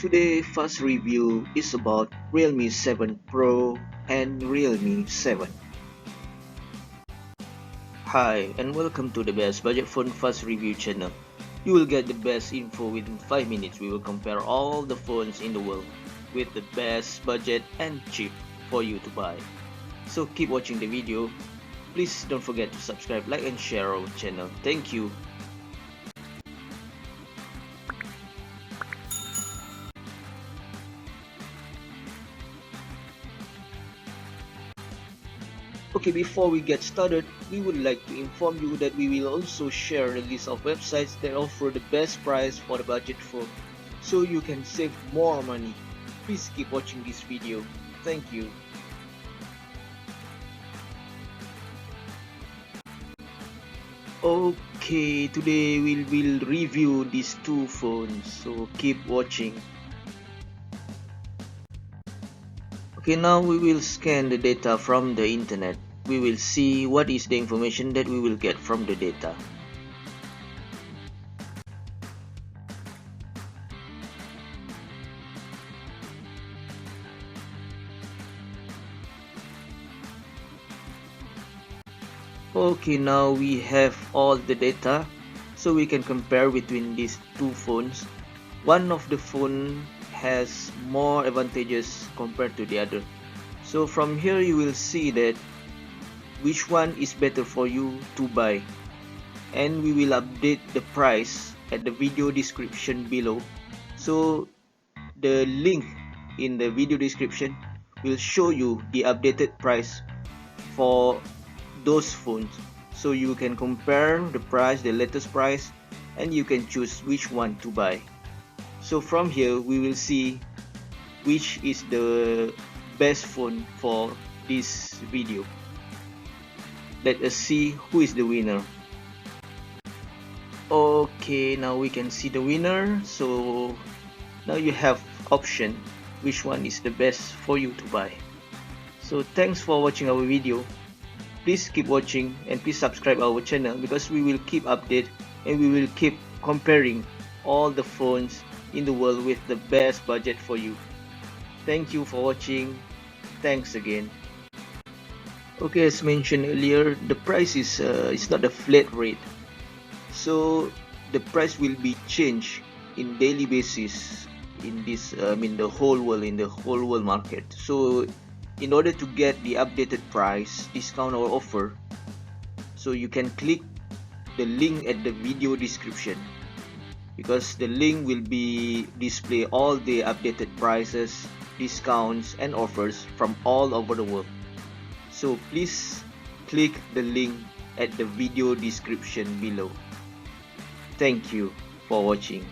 Today first review is about Realme 7 Pro and Realme 7. Hi and welcome to the best budget phone fast review channel. You will get the best info within 5 minutes. We will compare all the phones in the world with the best budget and cheap for you to buy. So keep watching the video. Please don't forget to subscribe, like and share our channel. Thank you. Okay, before we get started, we would like to inform you that we will also share a list of websites that offer the best price for the budget phone, so you can save more money. Please keep watching this video. Thank you. Okay, today we will review these two phones, so keep watching. Okay, now we will scan the data from the internet. We will see what is the information that we will get from the data. Okay, now we have all the data, so we can compare between these two phones. One of the phone has more advantages compared to the other. So from here you will see that which one is better for you to buy, and we will update the price at the video description below. So the link in the video description will show you the updated price for those phones, so you can compare the price, the latest price, and you can choose which one to buy. So from here we will see which is the best phone for this video. Let us see who is the winner. Okay, now we can see the winner. So now you have option which one is the best for you to buy. So thanks for watching our video. Please keep watching and please subscribe our channel, because we will keep update and we will keep comparing all the phones in the world with the best budget for you. Thank you for watching. Thanks again. Okay, as mentioned earlier, the price is it's not a flat rate, so the price will be changed in daily basis in this the whole world, in the whole world market. So in order to get the updated price, discount or offer, so you can click the link at the video description, because the link will be display all the updated prices, discounts and offers from all over the world. So please click the link at the video description below. Thank you for watching.